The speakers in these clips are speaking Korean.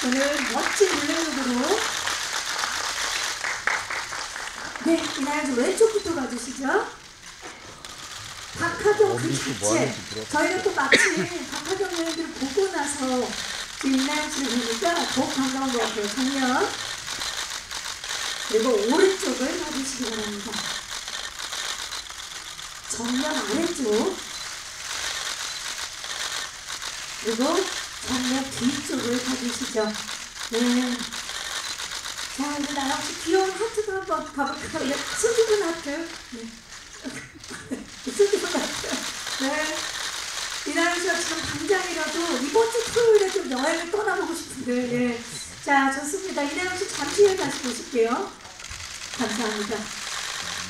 오늘 멋진 블랙으로 네, 이날 왼쪽부터 가주시죠. 박하경 그 자체. 저희가 또 마침 박하경 여행들을 보고 나서 이날 씨를 보니까 더욱 반가운 것 같아요. 정면. 그리고 오른쪽을 봐주시기 바랍니다. 정면 아래쪽. 그리고 정면 뒤쪽을 봐주시죠. 네. 자, 이제 나랑 혹시 귀여운 하트도 한번 가볼까요? 수줍은 하트. 네. 수줍은 하트. 네. 이나영 씨가 지금 당장이라도 이번 주 토요일에 좀 여행을 떠나보고 싶은데, 예. 자, 좋습니다. 이나영 씨 잠시 후에 다시 보실게요. 감사합니다.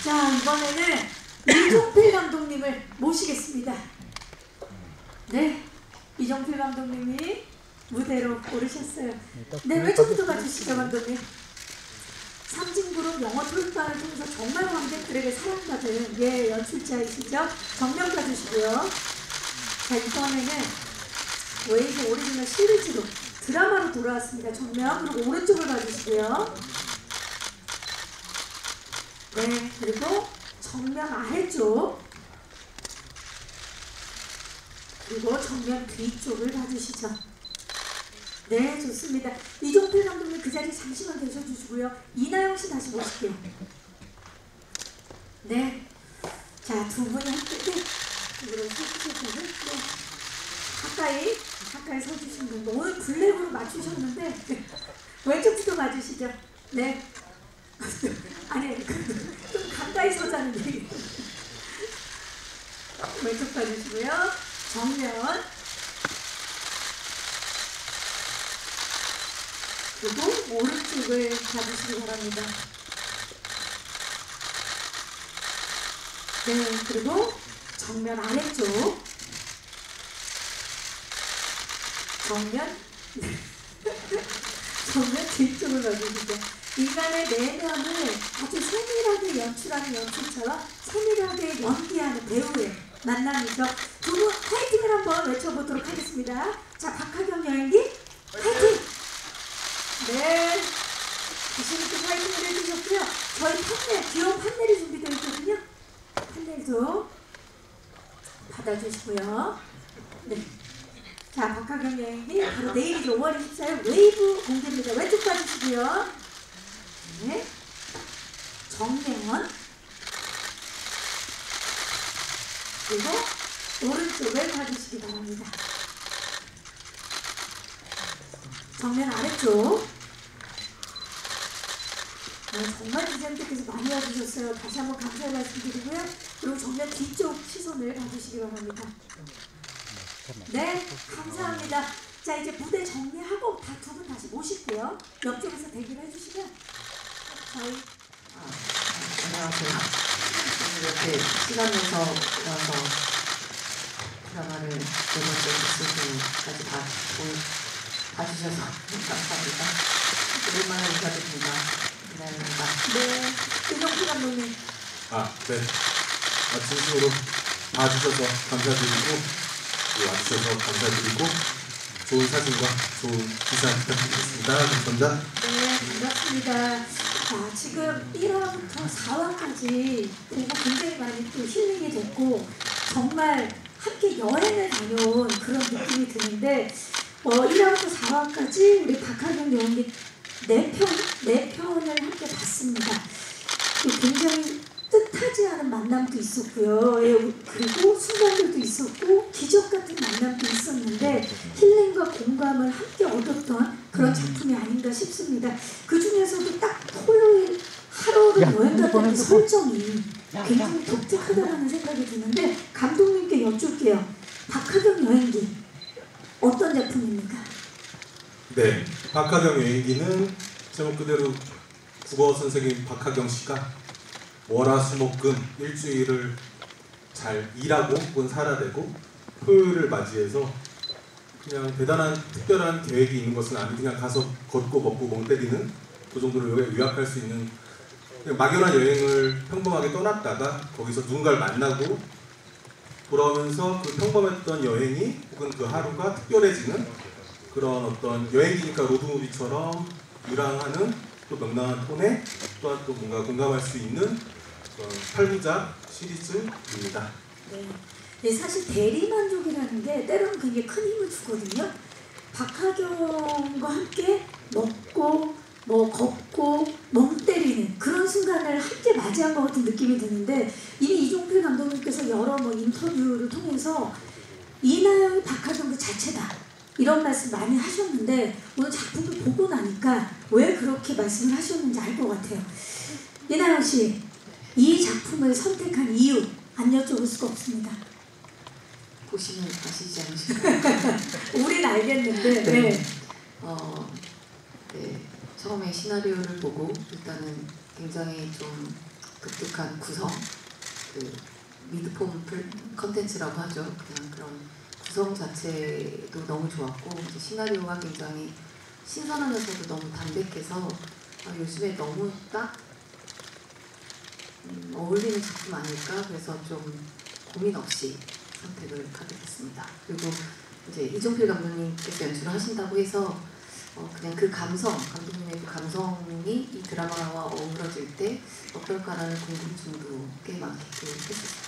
자, 이번에는 이종필 감독님을 모시겠습니다. 네. 이종필 감독님이 무대로 오르셨어요. 네, 왼쪽부터 가주시죠, 감독님. 삼진그룹 영어 토익반을 통해서 정말 관객들에게 사랑받은 예 연출자이시죠. 정면 가주시고요. 자, 이번에는 웨이브 오리지널 시리즈로 드라마로 돌아왔습니다. 정면. 그리고 오른쪽을 봐주시고요. 네, 그리고 정면 아래쪽. 그리고 정면 뒤쪽을 봐주시죠. 네, 좋습니다. 이종필 감독님 그 자리에 잠시만 계셔주시고요. 이나영 씨 다시 모실게요. 네. 자, 두 분이 함께 서주시면 네. 가까이 서주시면 됩니다. 오늘 블랙으로 맞추셨는데 왼쪽부터 봐주시죠. 네. 아니, 좀 가까이 서자는 얘기. 왼쪽 봐주시고요. 정면. 그리고 오른쪽을 봐주시기 바랍니다. 네, 그리고 정면 아래쪽. 정면 뒤쪽을 봐주시죠. 인간의 내면을 아주 세밀하게 연출하는 연출처럼 세밀하게 연기하는 배우의 만남이죠. 두 분 파이팅을 한번 외쳐보도록 하겠습니다. 자, 박하경 여행기 파이팅! 네, 다시 이렇게 파이팅을 해주셨고요. 저희 판넬, 귀여운 판넬이 준비되어 있거든요. 판넬도 받아주시고요. 네. 자, 박하경 여행기 바로 내일이죠. 5월 24일 웨이브 공개입니다. 왼쪽 봐주시고요. 네. 정면. 그리고 오른쪽을 봐주시기 바랍니다. 정면 아래쪽. 네, 정말 기자님께서 많이 와주셨어요. 다시 한번 감사의 말씀드리고요. 그리고 정면 뒤쪽 시선을 봐주시기 바랍니다. 네, 감사합니다. 자, 이제 무대 정리하고 다 두 분 다시 모실게요. 옆쪽에서 대기를 해주시면 저희 안녕하세요. 이렇게 시간 내서 와서 드라마를 4번째 시즌까지 다 봐주셔서 감사합니다. 오랜만에 인사드립니다. 이나영입니다. 네, 이종필 감독님. 네. 진심으로 봐주셔서 감사드리고 와주셔서 감사드리고 좋은 사진과 좋은 기사 부탁드리겠습니다. 감사합니다. 네, 반갑습니다. 자, 지금 1화부터 4화까지 보고 굉장히 많이 또 힐링이 됐고 정말 함께 여행을 다녀온 그런 느낌이 드는데 1화부터 4화까지 우리 박하경 여행기 4편을 함께 봤습니다. 굉장히 뜻하지 않은 만남도 있었고요. 그리고 순간들도 있었고 기적 같은 만남도 있었는데 힐링과 공감을 함께 얻었던 그런 작품이 아닌가 싶습니다. 그 중에서도 딱 토요일 하루를 여행 갔다는 설정이 굉장히 독특하다는 생각이 드는데 감독님께 여쭐게요. 박하경 여행기 어떤 작품입니까? 네, 박하경 여행기는 제목 그대로 국어 선생님 박하경 씨가 월화수목금 일주일을 잘 일하고 혹은 살아내고 토요일을 맞이해서 그냥 대단한 특별한 계획이 있는 것은 아니고 그냥 가서 걷고 먹고 멍 때리는 그 정도로 요약할 수 있는 그냥 막연한 여행을 평범하게 떠났다가 거기서 누군가를 만나고 돌아오면서 그 평범했던 여행이 혹은 그 하루가 특별해지는 그런 어떤 여행기니까 로드무비처럼 유랑하는 또 명랑한 톤에 또한 또 뭔가 공감할 수 있는 8부작 시리즈입니다. 네. 네, 사실 대리만족이라는 게 때로는 굉장히 큰 힘을 주거든요. 박하경과 함께 먹고 걷고 멍 때리는 그런 순간을 함께 맞이한 것 같은 느낌이 드는데, 이미 이종필 감독님께서 여러 인터뷰를 통해서 이나영이 박하경 그 자체다 이런 말씀 많이 하셨는데, 오늘 작품을 보고 나니까 왜 그렇게 말씀을 하셨는지 알 것 같아요. 이나영 씨, 이 작품을 선택한 이유 안 여쭤볼 수가 없습니다. 보시면 아시지 않으실까요? 우린 알겠는데. 네. 네. 네. 처음에 시나리오를 보고 일단은 굉장히 좀 독특한 구성, 그 미드폼 컨텐츠라고 하죠. 그냥 그런 구성 자체도 너무 좋았고, 이제 시나리오가 굉장히 신선하면서도 너무 담백해서 요즘에 너무 딱 어울리는 작품 아닐까, 그래서 좀 고민 없이 선택을 하게 됐습니다. 그리고 이제 이종필 감독님께서 연출을 하신다고 해서 그냥 그 감독님의 그 감성이 이 드라마와 어우러질 때 어떨까라는 궁금증도 꽤 많게 했었어요.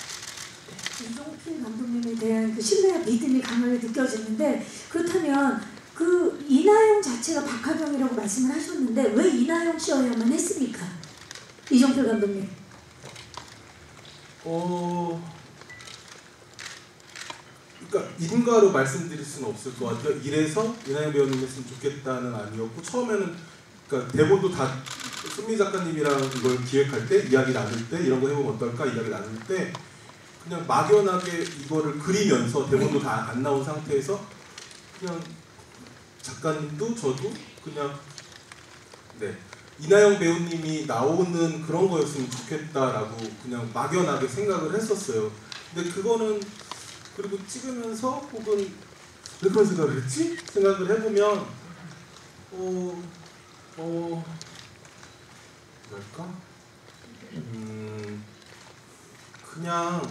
네. 이종필 감독님에 대한 그 신뢰와 믿음이 강하게 느껴지는데, 그렇다면 그 이나영 자체가 박하경이라고 말씀을 하셨는데 왜 이나영 씨여야만 했습니까? 이종필 감독님. 그러니까 인가로 말씀드릴 수는 없을 것 같아요. 이래서 이나영 배우님 했으면 좋겠다는 아니었고, 처음에는 그러니까 대본도 다 손미 작가님이랑 이걸 기획할 때, 이야기 나눌 때 이런 거 해보면 어떨까 이야기 나눌 때 그냥 막연하게 이거를 그리면서 대본도 다 안 나온 상태에서 그냥 작가님도 저도 그냥 이나영 배우님이 나오는 그런 거였으면 좋겠다라고 그냥 막연하게 생각을 했었어요. 근데 그거는 그리고 찍으면서 혹은 왜 그런 생각을 했지? 생각을 해보면 뭐랄까? 그냥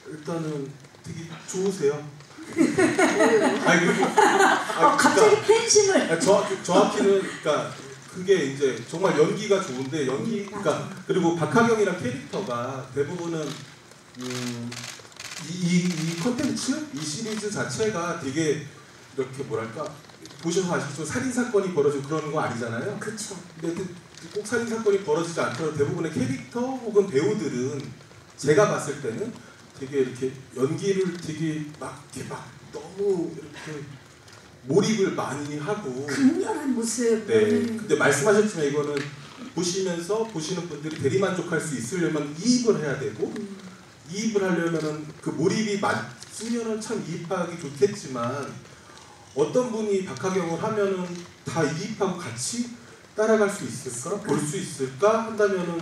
일단은 되게 좋으세요. 갑자기 팬심을. 정확히는 그러니까 그게 이제 정말 연기가 좋은데 그러니까 그리고 박하경이란 캐릭터가 대부분은 이 콘텐츠, 이 시리즈 자체가 되게 이렇게 뭐랄까, 보셔서 아시겠지만 살인사건이 벌어지고 그러는 거 아니잖아요. 그렇죠. 근데 꼭 살인사건이 벌어지지 않더라도 대부분의 캐릭터 혹은 배우들은 제가 봤을 때는 되게 이렇게 연기를 되게 막 너무 이렇게 몰입을 많이 하고 강렬한 모습. 네. 근데 말씀하셨지만 이거는 보시면서 보시는 분들이 대리만족할 수 있으려면 이입을 해야 되고, 이입을 하려면은 그 몰입이 맞으면은 참 이입하기 좋겠지만, 어떤 분이 박하경을 하면은 다 이입하고 같이 따라갈 수 있을까? 볼 수 있을까? 한다면은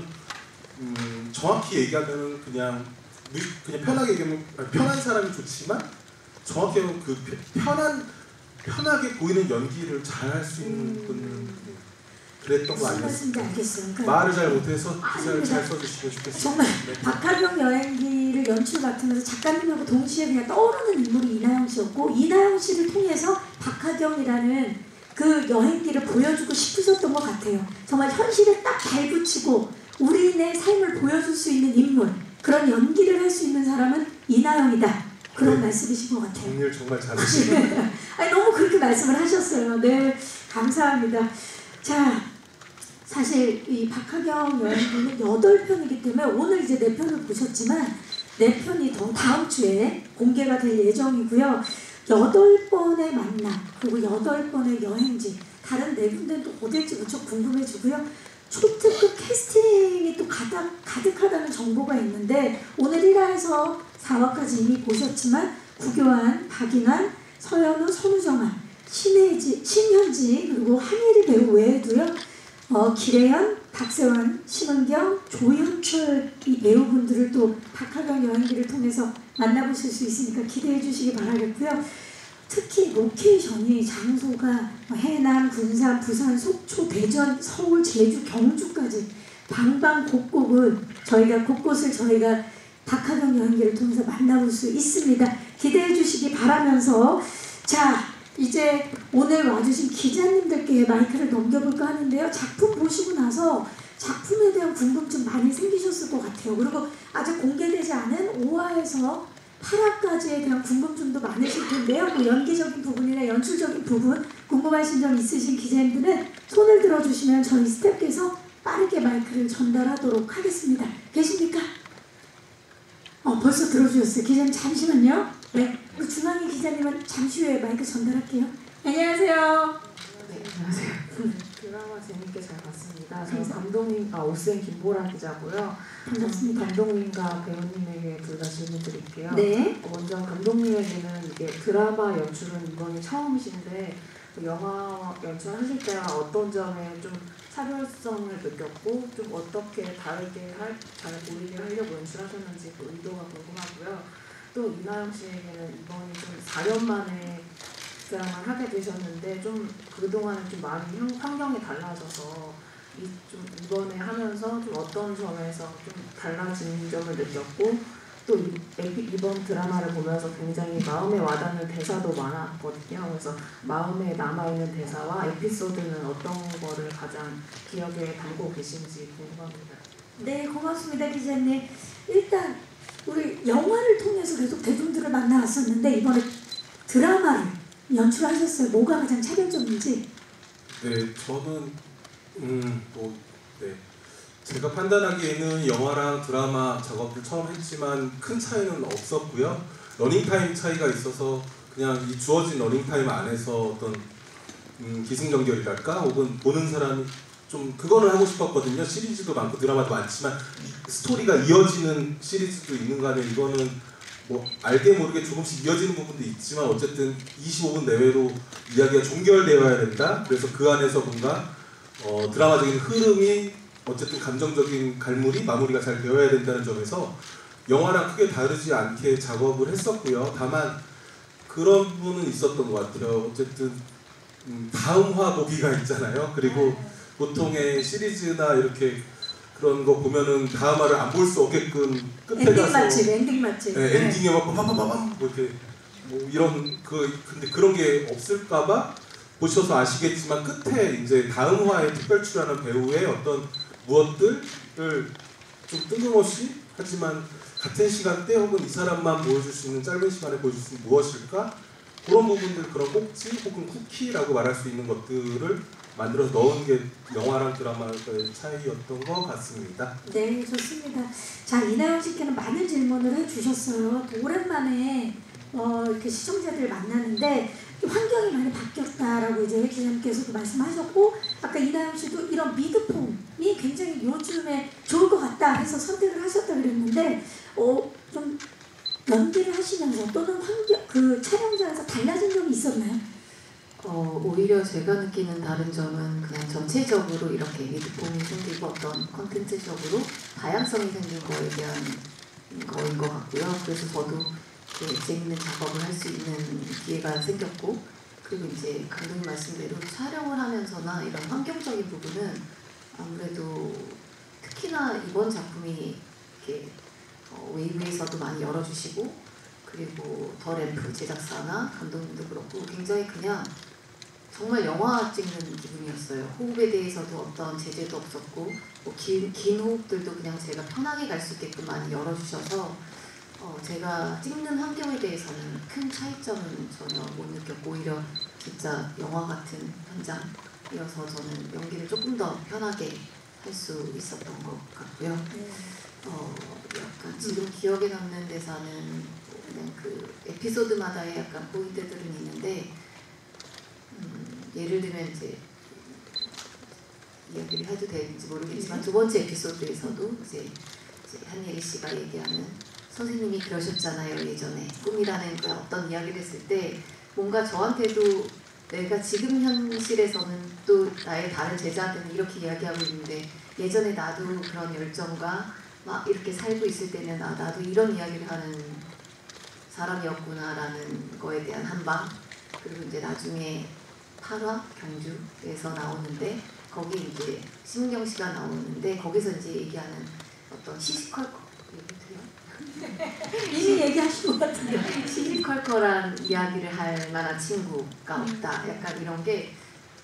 정확히 얘기하면은 그냥 편하게 얘기하면 편한 사람이 좋지만, 정확히 하면 그 편하게 보이는 연기를 잘 할 수 있는 분은 그랬던 거 아니겠습니까? 알겠어요. 그러니까 말을 잘 못해서 기사를 잘 써주시면 좋겠습니다. 정말 박하경 여행기를 연출 맡으면서 작가님하고 동시에 그냥 떠오르는 인물이 이나영 씨였고, 이나영 씨를 통해서 박하경이라는 그 여행기를 보여주고 싶으셨던 것 같아요. 정말 현실에 딱 발붙이고 우리네 삶을 보여줄 수 있는 인물, 그런 연기를 할 수 있는 사람은 이나영이다. 그런 말씀이신 것 같아요. 정리를 정말 잘하시네요. 아니, 너무 그렇게 말씀을 하셨어요. 네, 감사합니다. 자, 사실 이 박하경 여행기는 8편이기 때문에 오늘 이제 4편을 보셨지만 4편이 더 다음 주에 공개가 될 예정이고요. 8번의 만남, 그리고 8번의 여행지, 다른 4군데는 또 어딜지 무척 궁금해지고요. 초특급 캐스팅이 또 가득하다는 정보가 있는데, 오늘 1화에서 4화까지 이미 보셨지만 구교환, 박인환, 서현우, 손우정아, 신현지, 그리고 한예리 배우 외에도요, 기래연, 박세환, 신은경, 조현철 이 배우분들을 또 박하경 여행기를 통해서 만나보실 수 있으니까 기대해 주시기 바라겠고요. 특히 로케이션이 장소가 해남, 군산, 부산, 속초, 대전, 서울, 제주, 경주까지 방방곡곡은 곳곳을 저희가 박하경 여행기를 통해서 만나볼 수 있습니다. 기대해 주시기 바라면서, 자, 이제 오늘 와주신 기자님들께 마이크를 넘겨볼까 하는데요. 작품 보시고 나서 작품에 대한 궁금증 많이 생기셨을 것 같아요. 그리고 아직 공개되지 않은 5화에서 8화까지에 대한 궁금증도 많으실 텐데요. 뭐 연기적인 부분이나 연출적인 부분 궁금하신 점 있으신 기자님들은 손을 들어주시면 저희 스태프께서 빠르게 마이크를 전달하도록 하겠습니다. 계십니까? 벌써 들어주셨어요. 기자님 잠시만요. 네, 우리 중앙희 기자님은 잠시 후에 마이크 전달할게요. 안녕하세요. 네, 안녕하세요. 드라마 재밌게 잘 봤습니다. 저는 감독님, 오센 김보라 기자고요. 반갑습니다. 감독님과 배우님에게 둘 다 질문 드릴게요. 네. 먼저 감독님에게는 이게 드라마 연출은 이번이 처음이신데 영화 연출하실 때와 어떤 점에 좀 차별성을 느꼈고 좀 어떻게 다르게 잘 보이게 하려고 연출하셨는지 그 의도가 궁금하고요. 또 이나영 씨에게는 이번이 좀 4년 만에 드라마를 하게 되셨는데 좀 그동안은 좀 많이 환경이 달라져서 좀 이번에 하면서 좀 어떤 점에서 좀 달라진 점을 느꼈고 또 이번 드라마를 보면서 굉장히 마음에 와닿는 대사도 많았거든요. 그래서 마음에 남아있는 대사와 에피소드는 어떤 거를 가장 기억에 담고 계신지 궁금합니다. 네, 고맙습니다, 기자님. 일단 우리 영화를 통해서 계속 대중들을 만나왔었는데 이번에 드라마를 연출하셨어요. 뭐가 가장 차별점인지? 네, 저는 네. 제가 판단하기에는 영화랑 드라마 작업을 처음 했지만 큰 차이는 없었고요. 러닝타임 차이가 있어서 그냥 이 주어진 러닝타임 안에서 어떤 기승전결이랄까? 혹은 보는 사람이 좀 그거는 하고 싶었거든요. 시리즈도 많고 드라마도 많지만 스토리가 이어지는 시리즈도 있는 거 아니에요. 이거는 뭐 알게 모르게 조금씩 이어지는 부분도 있지만 어쨌든 25분 내외로 이야기가 종결되어야 된다. 그래서 그 안에서 뭔가 드라마적인 흐름이 어쨌든 감정적인 갈무리, 마무리가 잘 되어야 된다는 점에서 영화랑 크게 다르지 않게 작업을 했었고요. 다만 그런 부분은 있었던 것 같아요. 어쨌든 다음화 보기가 있잖아요. 그리고 보통의 시리즈나 이렇게 그런 거 보면은 다음화를 안 볼 수 없게끔 끝에 엔딩 가서 맛집, 엔딩 맛집. 네, 엔딩에 막 빠바바바밤 뭐 이렇게 뭐 이런 근데 그런 게 없을까봐 보셔서 아시겠지만 끝에 이제 다음화에 특별 출연하는 배우의 어떤 무엇들을 좀 뜬금없이 하지만 같은 시간대 혹은 이 사람만 보여줄 수 있는 짧은 시간에 보여줄 수 있는 무엇일까? 그런 부분들, 그런 꼭지 혹은 쿠키라고 말할 수 있는 것들을 만들어서 넣은 게 영화랑 드라마의 차이였던 것 같습니다. 네, 좋습니다. 자, 이나영 씨께는 많은 질문을 해주셨어요. 또 오랜만에 이렇게 시청자들 만나는데 환경이 많이 바뀌었다라고 이제 기자님께서도 말씀하셨고 아까 이나영 씨도 이런 미드폼이 굉장히 요즘에 좋을 것 같다 해서 선택을 하셨다 그랬는데 좀 연기를 하시면서 또는 그 촬영장에서 달라진 점이 있었나요? 오히려 제가 느끼는 다른 점은 그냥 전체적으로 이렇게 미드폼이 생기고 어떤 컨텐츠적으로 다양성이 생긴 거에 대한 거인 것 같고요. 그래서 저도 재밌는 작업을 할 수 있는 기회가 생겼고 그리고 이제 감독님 말씀대로 촬영을 하면서나 이런 환경적인 부분은 아무래도 특히나 이번 작품이 이렇게 웨이브에서도 많이 열어주시고 그리고 더 램프 제작사나 감독님도 그렇고 굉장히 그냥 정말 영화 찍는 기분이었어요. 호흡에 대해서도 어떤 제재도 없었고 뭐 긴 호흡들도 그냥 제가 편하게 갈 수 있게끔 많이 열어주셔서 제가 찍는 환경에 대해서는 큰 차이점은 전혀 못 느꼈고 오히려 진짜 영화 같은 현장이어서 저는 연기를 조금 더 편하게 할 수 있었던 것 같고요. 약간 지금 기억에 남는 대사는 그냥 그 에피소드마다의 약간 포인트들은 있는데 예를 들면 이제 이야기를 해도 되는지 모르겠지만 두 번째 에피소드에서도 이제 한예리 씨가 얘기하는 선생님이 그러셨잖아요. 예전에 꿈이라는 그 어떤 이야기를 했을 때 뭔가 저한테도 내가 지금 현실에서는 또 나의 다른 제자들은 이렇게 이야기하고 있는데 예전에 나도 그런 열정과 막 이렇게 살고 있을 때는 나도 이런 이야기를 하는 사람이었구나라는 거에 대한 한방 그리고 이제 나중에 8화 경주에서 나오는데 거기 이제 심은경 씨가 나오는데 거기서 이제 얘기하는 어떤 시시콜콜 얘기 돼요? 이미 얘기하신 것 같은데. 시시컬컬한 이야기를 할 만한 친구가 없다. 약간 이런 게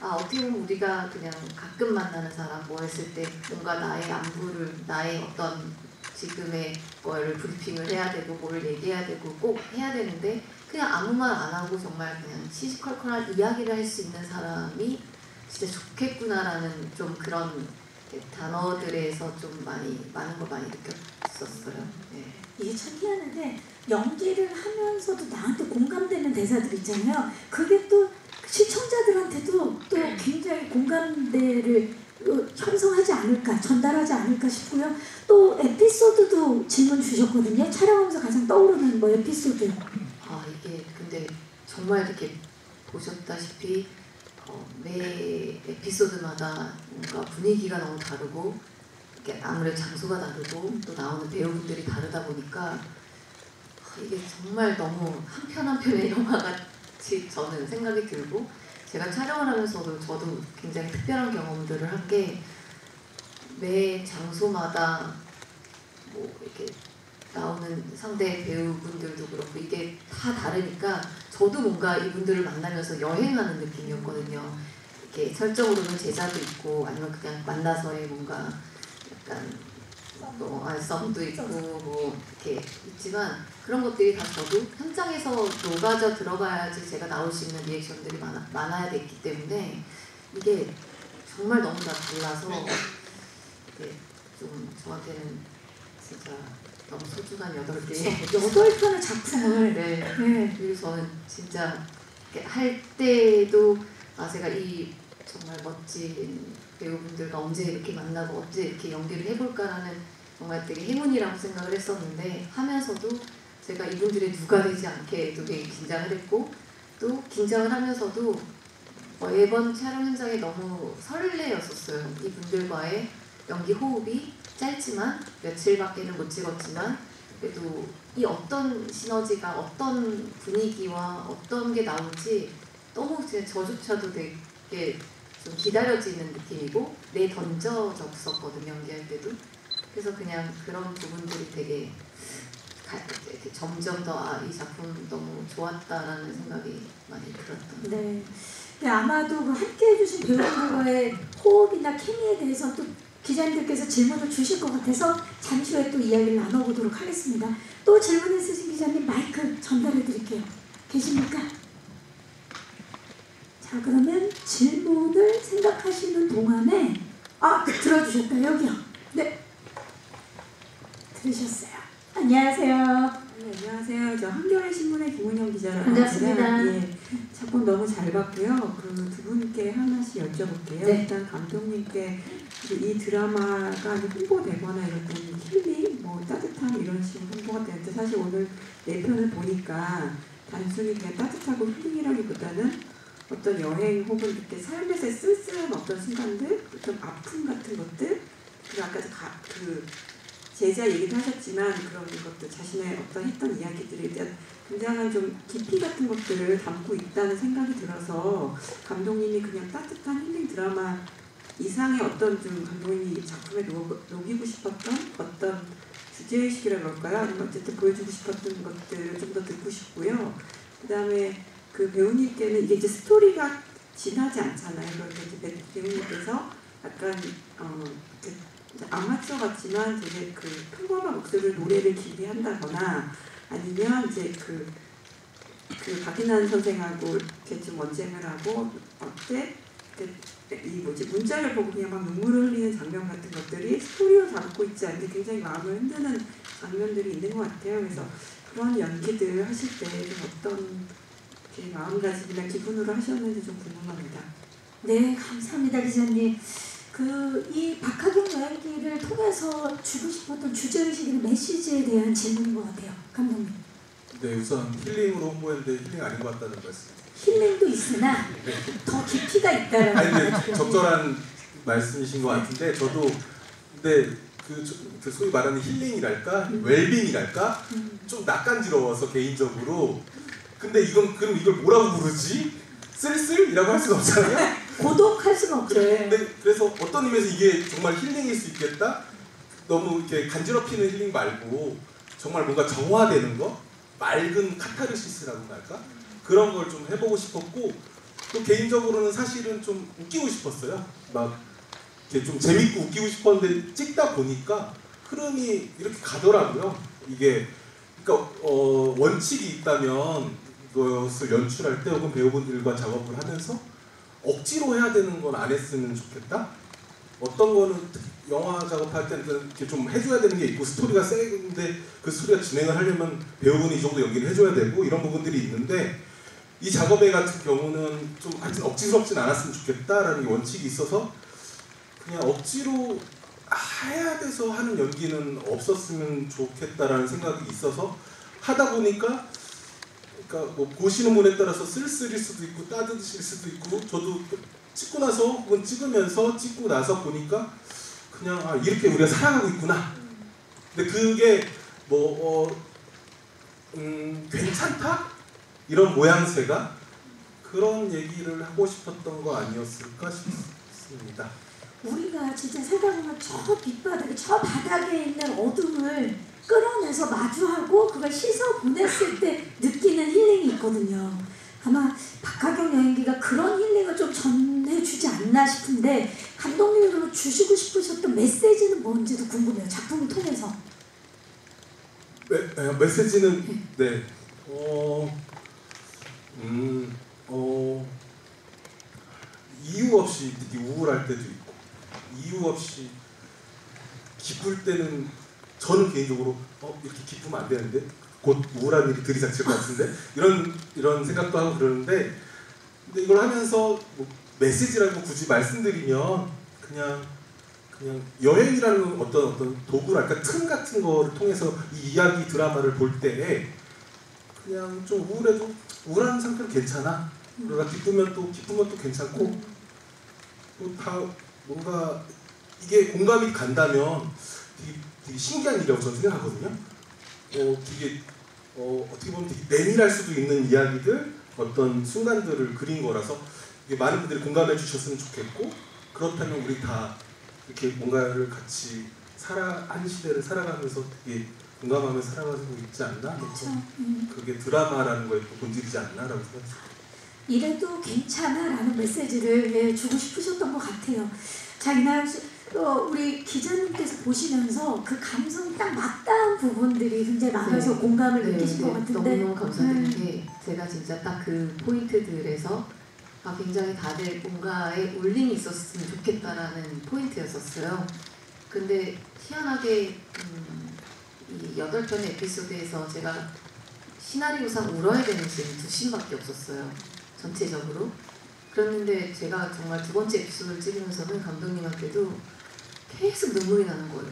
어떻게 보면 우리가 그냥 가끔 만나는 사람 뭐 했을 때 뭔가 나의 안부를 나의 어떤 지금의 거를 브리핑을 해야 되고 뭘 얘기해야 되고 꼭 해야 되는데 그냥 아무 말 안 하고 정말 그냥 시시컬컬한 이야기를 할 수 있는 사람이 진짜 좋겠구나라는 좀 그런 단어들에서 좀 많은 걸 많이 느꼈었어요. 네. 이게 참 희한한데 연기를 하면서도 나한테 공감되는 대사들 있잖아요. 그게 또 시청자들한테도 또 굉장히 공감대를 형성하지 않을까, 전달하지 않을까 싶고요. 또 에피소드도 질문 주셨거든요. 촬영하면서 가장 떠오르는 뭐 에피소드. 이게 근데 정말 이렇게 보셨다시피 매 에피소드마다 뭔가 분위기가 너무 다르고 이게 아무래도 장소가 다르고 또 나오는 배우분들이 다르다 보니까 이게 정말 너무 한 편 한 편의 영화같이 저는 생각이 들고 제가 촬영을 하면서도 저도 굉장히 특별한 경험들을 한 게 매 장소마다 뭐 이렇게 나오는 상대 배우분들도 그렇고 이게 다 다르니까 저도 뭔가 이분들을 만나면서 여행하는 느낌이었거든요. 이렇게 설정으로는 제자도 있고 아니면 그냥 만나서의 뭔가 약간 썸도 있고 뭐 이렇게 있지만 그런 것들이 다 저도 현장에서 녹아져 들어가야지 제가 나올 수 있는 리액션들이 많아야 됐기 때문에 이게 정말 너무나 달라서 이게 좀 저한테는 진짜 너무 소중한 8편의 작품을. 네. 네. 그리고 저는 진짜 할 때도 제가 이 정말 멋진 배우분들과 언제 이렇게 만나고 언제 이렇게 연기를 해볼까라는 정말 되게 행운이라고 생각을 했었는데 하면서도 제가 이분들의 누가 되지 않게도 되게 긴장을 했고 또 긴장을 하면서도 매번 촬영 현장에 너무 설레었었어요. 이분들과의 연기 호흡이 짧지만 며칠밖에는 못 찍었지만 그래도 이 어떤 시너지가 어떤 분위기와 어떤 게 나올지 너무 저조차도 되게 좀 기다려지는 느낌이고 던져졌었거든요. 연기할 때도. 그래서 그냥 그런 부분들이 되게 점점 더 이 작품 너무 좋았다라는 생각이 많이 들었던. 네. 네, 아마도 그 함께 해주신 배우분들과의 호흡이나 케미에 대해서 또 기자님들께서 질문을 주실 것 같아서 잠시 후에 또 이야기를 나눠보도록 하겠습니다. 또 질문 있으신 기자님 마이크 전달해 드릴게요. 계십니까? 자, 그러면 질문을 생각하시는 동안에 들어주셨다. 여기요. 네. 들으셨어요. 안녕하세요. 네, 안녕하세요. 저 한겨레 신문의 김은영 기자라고 반갑습니다. 합니다. 예, 작품 너무 잘 봤고요. 그리고 두 분께 하나씩 여쭤볼게요. 네. 일단 감독님께 이 드라마가 홍보되거나 이럴 때는 힐링, 뭐 따뜻함 이런 식으로 홍보가 되는데 사실 오늘 내 편을 보니까 단순히 그냥 따뜻하고 힐링이라기보다는 어떤 여행 혹은 그때 삶에서의 쓸쓸한 어떤 순간들, 어떤 아픔 같은 것들, 그리고 아까 그 제자 얘기도 하셨지만 그런 것들 자신의 어떤 했던 이야기들에 대한 굉장한 좀 깊이 같은 것들을 담고 있다는 생각이 들어서 감독님이 그냥 따뜻한 힐링 드라마 이상의 어떤 좀 감독님이 작품에 녹이고 싶었던 어떤 주제의식이라고 할까요? 아니면 어쨌든 보여주고 싶었던 것들을 좀 더 듣고 싶고요. 그 다음에 그 배우님께는 이게 이제 스토리가 진하지 않잖아요. 그런데 이제 배우님께서 약간 아마추어 같지만 되게 그 평범한 목소리로 노래를 길게 한다거나 아니면 이제 그 박인환 선생하고 이렇게 좀 언쟁을 하고 문자를 보고 그냥 막 눈물을 흘리는 장면 같은 것들이 스토리로 담고 있지 않는데 굉장히 마음을 흔드는 장면들이 있는 것 같아요. 그래서 그런 연기들 하실 때 좀 어떤 마음가짐이나 기분으로 하셨는지 좀 궁금합니다. 네, 감사합니다, 기자님. 이 박하경 여행기를 통해서 주고 싶었던 주제의식이나 메시지에 대한 질문인 것 같아요, 감독님. 네, 우선 힐링으로 홍보했는데 힐링 아닌 것 같다는 말씀. 힐링도 있으나 더 깊이가 있다라는. 아니, 적절한 말씀이신 것 같은데 저도 근데 그 소위 말하는 힐링이랄까, 웰빙이랄까, 좀 낯간지러워서 개인적으로. 근데 그럼 이걸 뭐라고 부르지? 쓸쓸이라고 할 수가 없잖아요. 고독할 수는 없죠. 근데 그래서 어떤 의미에서 이게 정말 힐링일 수 있겠다? 너무 이렇게 간지럽히는 힐링 말고 정말 뭔가 정화되는 거, 맑은 카타르시스라고 할까? 그런 걸 좀 해보고 싶었고, 또 개인적으로는 사실은 좀 웃기고 싶었어요. 막 이렇게 좀 재밌고 웃기고 싶었는데 찍다 보니까 흐름이 이렇게 가더라고요. 이게 그러니까 원칙이 있다면 이것을 연출할 때 혹은 배우분들과 작업을 하면서 억지로 해야 되는 건 안 했으면 좋겠다. 어떤 거는 영화 작업할 때는 이렇게 좀 해줘야 되는 게 있고 스토리가 세는데 그 스토리가 진행을 하려면 배우분이 이 정도 연기를 해줘야 되고 이런 부분들이 있는데 이 작업회 같은 경우는 좀 하여튼 억지스럽진 않았으면 좋겠다라는 게 원칙이 있어서 그냥 억지로 해야 돼서 하는 연기는 없었으면 좋겠다라는 생각이 있어서 하다 보니까 그러니까 뭐 보시는 분에 따라서 쓸쓸일 수도 있고 따뜻하실 수도 있고 저도 찍고 나서 혹은 찍으면서 찍고 나서 보니까 그냥 이렇게 우리가 살아가고 있구나. 근데 그게 뭐 괜찮다? 이런 모양새가 그런 얘기를 하고 싶었던 거 아니었을까 싶습니다. 우리가 진짜 살다 보면 저 밑바닥에 저 바닥에 있는 어둠을 끌어내서 마주하고 그걸 씻어 보냈을 때 느끼는 힐링이 있거든요. 아마 박하경 여행기가 그런 힐링을 좀 전해주지 않나 싶은데 감독님이 그럼 주시고 싶으셨던 메시지는 뭔지도 궁금해요. 작품을 통해서. 메시지는 네. 이유 없이 되게 우울할 때도 있고 이유 없이 기쁠 때는 저는 개인적으로 이렇게 기쁘면 안 되는데 곧 우울한 일이 들이닥칠 것 같은데 이런 생각도 하고 그러는데 근데 이걸 하면서 뭐 메시지라고 굳이 말씀드리면 그냥 여행이라는 어떤 도구랄까 틈 같은 거를 통해서 이 이야기 드라마를 볼 때 그냥 좀 우울해도 우울한 상태로 괜찮아. 그러다 기쁘면 또 괜찮고 또 다 뭔가 이게 공감이 간다면 되게 신기한 일이라고 저는 생각하거든요. 되게 어떻게 보면 되게 내밀할 수도 있는 이야기들 어떤 순간들을 그린 거라서 많은 분들이 공감해 주셨으면 좋겠고 그렇다면 우리 다 이렇게 뭔가를 같이 한 시대를 살아가면서 되게 공감하며 살아가고 있지 않나? 그렇죠. 그게 드라마라는 거에 본질이지 않나라고 생각합니다. 이래도 괜찮아라는 메시지를 주고 싶으셨던 것 같아요. 자, 이나영 씨, 우리 기자님께서 보시면서 그 감성 딱 맞닿은 부분들이 굉장히 많아서 네. 공감을 느끼신 것 같은데 너무너무 감사드린 게 제가 진짜 딱 그 포인트들에서 굉장히 다들 뭔가에 울림이 있었으면 좋겠다라는 포인트였었어요. 근데 희한하게 이 8편의 에피소드에서 제가 시나리오상 울어야 되는 씬이 2씬밖에 없었어요. 전체적으로. 그랬는데 제가 정말 2번째 에피소드를 찍으면서는 감독님한테도 계속 눈물이 나는 거예요.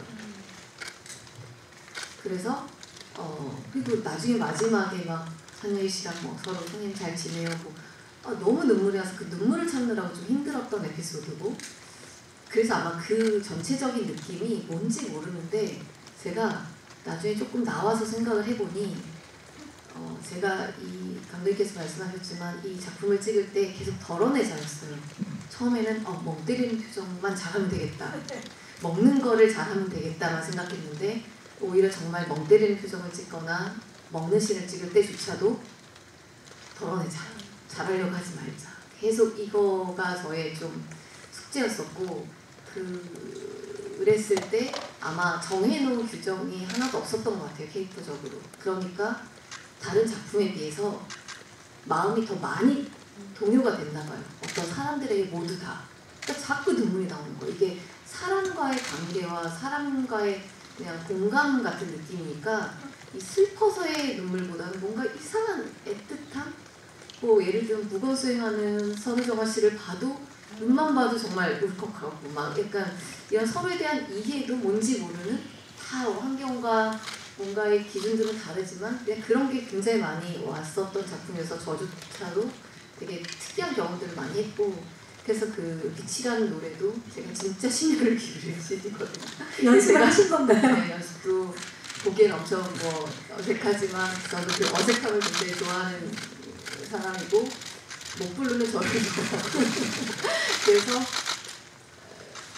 그래서 그리고 나중에 마지막에 막 찬열이 씨랑 서로 선생님 잘 지내요. 너무 눈물이 나서 그 눈물을 참느라고 좀 힘들었던 에피소드고 그래서 아마 그 전체적인 느낌이 뭔지 모르는데 제가 나중에 조금 나와서 생각을 해보니 제가 이 감독님께서 말씀하셨지만 이 작품을 찍을 때 계속 덜어내자였어요. 처음에는 멍 때리는 표정만 잘하면 되겠다. 먹는 거를 잘하면 되겠다만 생각했는데 오히려 정말 멍 때리는 표정을 찍거나 먹는 씬을 찍을 때조차도 덜어내자. 잘하려고 하지 말자. 계속 이거가 저의 좀 숙제였었고 그랬을 때 아마 정해놓은 규정이 하나도 없었던 것 같아요. 캐릭터적으로. 그러니까 다른 작품에 비해서 마음이 더 많이 동요가 됐나 봐요. 어떤 사람들에게 모두 다. 그러니까 자꾸 눈물이 나오는 거예요. 이게 사람과의 관계와 사람과의 그냥 공감 같은 느낌이니까 이 슬퍼서의 눈물보다는 뭔가 이상한 애틋함? 예를 들면 무거운 수행하는 선우정아 씨를 봐도 눈만 봐도 정말 울컥하고 막 약간 이런 서로에 대한 이해도 뭔지 모르는 다 환경과 뭔가의 기준들은 다르지만 그냥 그런 게 굉장히 많이 왔었던 작품이어서 저조차도 되게 특이한 경험들을 많이 했고 그래서 그 빛이라는 노래도 제가 진짜 심혈을 기울인 CD거든요. 연습을 하신 건가요? 네, 연습도 보기엔 엄청 어색하지만 저도 그 어색함을 굉장히 좋아하는 사람이고 못 부르는 저를 좋아하고 그래서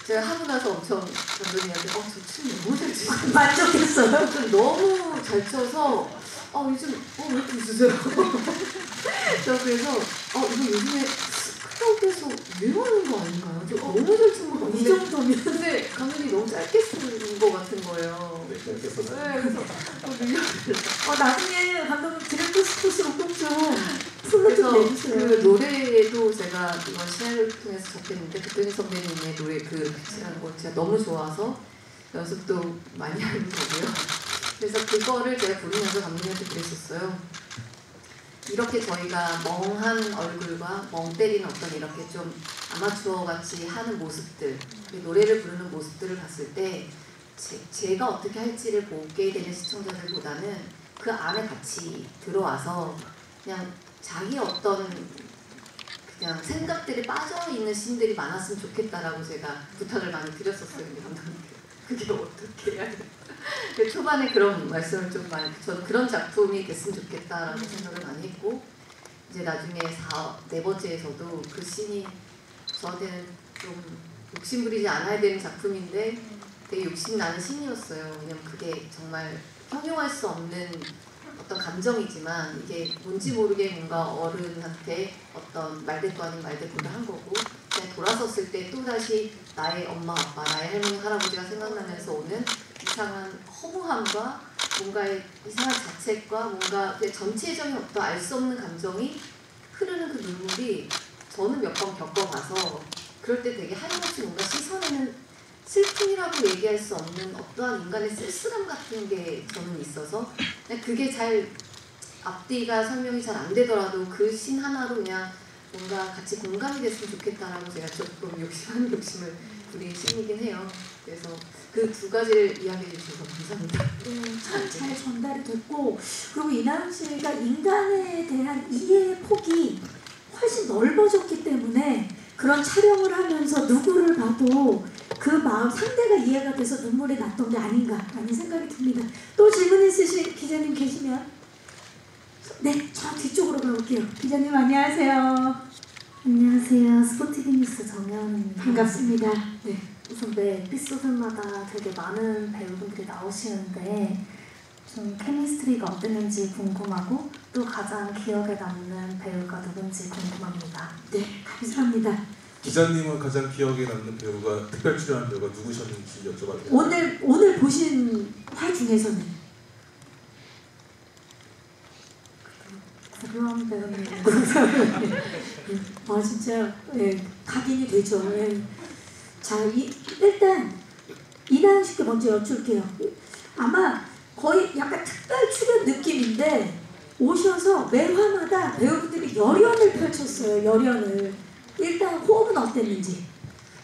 제가 하고 나서 엄청 감독님한테 저 춤 너무 잘 추시네. 만족했어요. 너무 잘 춰서 요즘 왜 이렇게 웃으세요? 저 그래서 이거 요즘에 카라오케에서 유행하는 거 아닌가요? 저 너무 잘 추는 거 이 같은데 정도면 근데 감독님이 너무 짧게 쓰는 거 같은 거예요. 네, 짧게 썼어요. 네, 그래서 밀려요. 나중에 감독님 드래프 스포츠로 꼭좀 풀로 그래서 좀 내주세요. 그 노래도 제가 이번 시나리오를 통해서 접했는데 백도현 선배님의 노래 그 빛이라는 거 제가 너무 좋아서 연습도 많이 하는 거고요. 그래서 그거를 제가 부르면서 감독님한테 그랬었어요. 이렇게 저희가 멍한 얼굴과 멍 때리는 어떤 이렇게 좀 아마추어 같이 하는 모습들, 노래를 부르는 모습들을 봤을 때 제가 어떻게 할지를 보게 되는 시청자들보다는 그 안에 같이 들어와서 그냥 자기 어떤 그냥 생각들이 빠져있는 씬들이 많았으면 좋겠다라고 제가 부탁을 많이 드렸었어요. 근데 감독님께 그게 어떻게 해야 돼? 초반에 그런 말씀을 좀 많이, 저는 그런 작품이 됐으면 좋겠다라고 생각을 많이 했고, 이제 나중에 네 번째에서도 그 씬이 저한테는 좀 욕심부리지 않아야 되는 작품인데 되게 욕심나는 씬이었어요. 왜냐면 그게 정말 형용할 수 없는 어떤 감정이지만 이게 뭔지 모르게 뭔가 어른한테 어떤 말대꾸 아닌 말대꾸를 한 거고, 그냥 돌아섰을 때 또다시 나의 엄마 아빠, 나의 할머니 할아버지가 생각나면서 오는 이상한 허무함과 뭔가의 이상한 자책과 뭔가 전체적인 어떤 알 수 없는 감정이 흐르는 그 눈물이 저는 몇 번 겪어봐서 그럴 때 되게 하염없이 뭔가 씻어내는 슬픔이라고 얘기할 수 없는 어떠한 인간의 쓸쓸함 같은 게 저는 있어서 그냥 그게 잘 앞뒤가 설명이 잘 안 되더라도 그 씬 하나로 그냥 뭔가 같이 공감이 됐으면 좋겠다라고 제가 조금 욕심을 부린 씬이긴 해요. 그래서 그 두 가지를 이야기해 주셔서 감사합니다. 잘 전달이 됐고, 그리고 이나영 씨가 인간에 대한 이해의 폭이 훨씬 넓어졌기 때문에 그런 촬영을 하면서 누구를 봐도 그 마음 상대가 이해가 돼서 눈물이 났던 게 아닌가라는 생각이 듭니다. 또 질문 있으신 기자님 계시면 네, 저 뒤쪽으로 가볼게요. 기자님 안녕하세요. 안녕하세요. 스포티비 뉴스 정혜원입니다. 반갑습니다. 네. 우선 매 에피소드마다 되게 많은 배우분들이 나오시는데 좀 케미스트리가 어땠는지 궁금하고 또 가장 기억에 남는 배우가 누군지 궁금합니다. 네, 감사합니다. 기자님은 가장 기억에 남는 배우가 특별 출연한 배우가 누구셨는지 여쭤봐도 돼요? 오늘 보신 화 중에서는 구루한 배우님. 진짜 각인이 되죠. 자, 일단 이나영 씨께 먼저 여쭐게요. 아마 거의 약간 특별 출연 느낌인데 오셔서 매 화마다 배우분들이 열연을 펼쳤어요. 열연을. 일단 호흡은 어땠는지.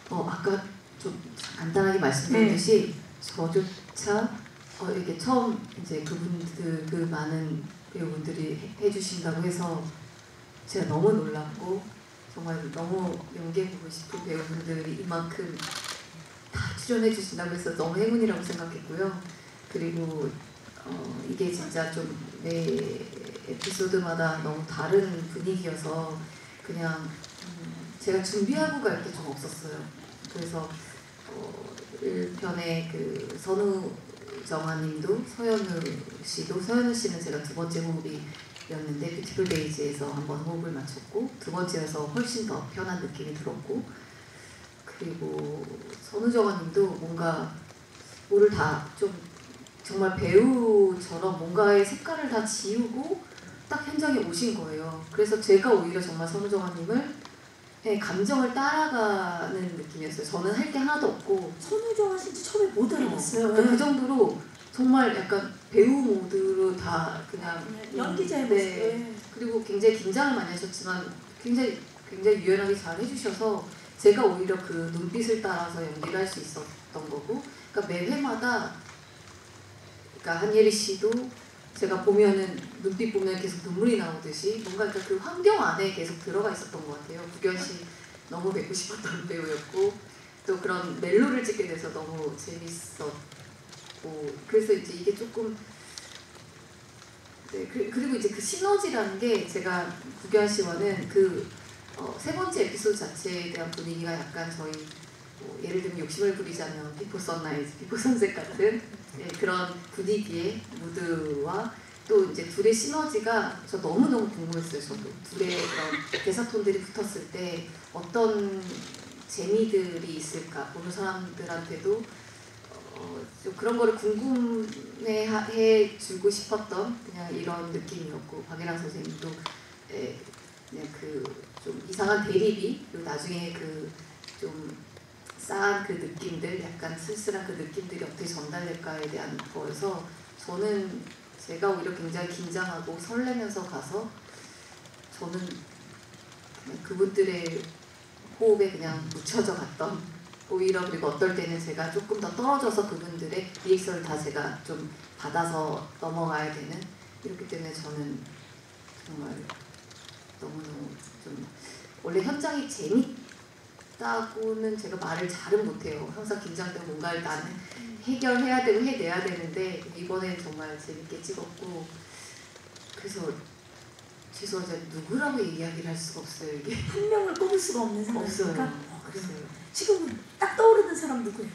아까 좀 간단하게 말씀드렸듯이 저조차 이렇게 처음 이제 그분들 그 많은 배우분들이 해주신다고 해서 제가 너무 놀랐고 정말 너무 연기해 보고 싶은 배우분들이 이만큼 다 출연해 주신다고 해서 너무 행운이라고 생각했고요. 그리고 이게 진짜 좀 매 에피소드마다 너무 다른 분위기여서 그냥 제가 준비하고 갈 게 좀 없었어요. 그래서 1편에 그 선우정아님도 서현우 씨는 제가 두 번째 호흡이었는데 뷰티풀 데이즈에서 한번 호흡을 맞췄고 두 번째에서 훨씬 더 편한 느낌이 들었고, 그리고 선우정아님도 뭔가 뭐를 다 좀 정말 배우처럼 뭔가의 색깔을 다 지우고 딱 현장에 오신 거예요. 그래서 제가 오히려 정말 선우정아님을 감정을 따라가는 느낌이었어요. 저는 할 게 하나도 없고 선우정아 씨인지 처음에 못 알아봤어요. 그 정도로 정말 약간 배우 모드로 다 그냥 연기자의 네. 모습. 그리고 굉장히 긴장을 많이 하셨지만 굉장히 유연하게 잘 해주셔서 제가 오히려 그 눈빛을 따라서 연기를 할 수 있었던 거고, 그러니까 매 회마다 그러니까 한예리 씨도 제가 보면은 눈빛 보면 계속 눈물이 나오듯이 뭔가 그 환경 안에 계속 들어가 있었던 것 같아요. 구견 씨 너무 뵙고 싶었던 배우였고 또 그런 멜로를 찍게 돼서 너무 재밌었고, 그래서 이제 이게 조금 그리고 이제 그 시너지라는 게 제가 구견 씨와는 그 세 번째 에피소드 자체에 대한 분위기가 약간 저희 뭐 예를 들면 욕심을 부리자면 비포 선라이즈, 비포 선셋 같은 그런 분위기의 무드와 또 이제 둘의 시너지가 저 너무너무 궁금했어요. 저도 둘의 그런 대사톤들이 붙었을 때 어떤 재미들이 있을까, 보는 사람들한테도 좀 그런 거를 궁금해 주고 싶었던 그냥 이런 느낌이었고, 박예랑 선생님도 그냥 그 좀 이상한 대립이, 그리고 나중에 그 좀 싸한 그 느낌들, 약간 쓸쓸한 그 느낌들이 어떻게 전달될까에 대한 거에서 저는 제가 오히려 굉장히 긴장하고 설레면서 가서 저는 그냥 그분들의 호흡에 그냥 묻혀져 갔던, 오히려 그리고 어떨 때는 제가 조금 더 떨어져서 그분들의 리액션을 다 제가 좀 받아서 넘어가야 되는, 이렇기 때문에 저는 정말 너무너무 좀, 원래 현장이 재밌다고는 제가 말을 잘은 못해요. 항상 긴장되고 뭔가를 나는 해결해야 되고 해내야 되는데 이번엔 정말 재밌게 찍었고, 그래서 죄송하지만 누구라고 이야기를 할 수가 없어요. 이게 한 명을 꼽을 수가 없는 없어요. 상황이니까. 그래서요. 지금 딱 떠오르는 사람 누구예요?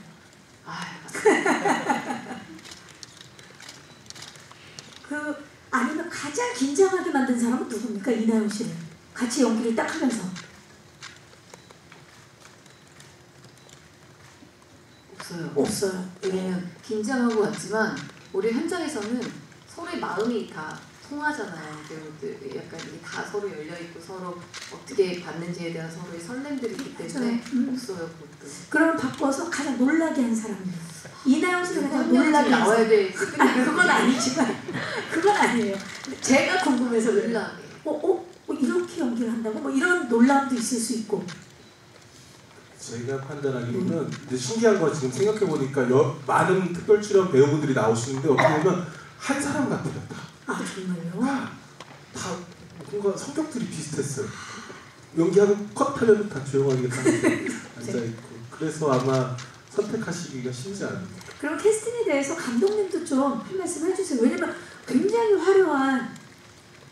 아니면 가장 긴장하게 만든 사람은 누굽니까? 이나영 씨를 같이 연기를 딱 하면서. 없어요. 왜냐면 긴장하고 왔지만 우리 현장에서는 서로의 마음이 다 통하잖아요. 배우들 약간 이게 다 서로 열려 있고 서로 어떻게 받는지에 대한 서로의 설렘들이 있기 때문에 없어요. 그것도. 그럼 바꿔서 가장 놀라게 한 사람이요. 이나영 씨가 가장 놀라게 나와야 돼. 그건 아니지만 그건 아니에요. 제가 궁금해서 놀라게. 이렇게 연기를 한다고? 뭐 이런 놀람도 있을 수 있고. 제가 판단하기로는 이제 신기한 건 지금 생각해 보니까 많은 특별 출연 배우분들이 나오시는데 어떻게 보면 한 사람 같아요. 아 정말요? 다 뭔가 성격들이 비슷했어요. 연기하고 컷하면 다 조용하게 앉아 있고. 그래서 아마 선택하시기가 쉽지 않아요. 그럼 캐스팅에 대해서 감독님도 좀 한 말씀 해주세요. 왜냐면 굉장히 화려한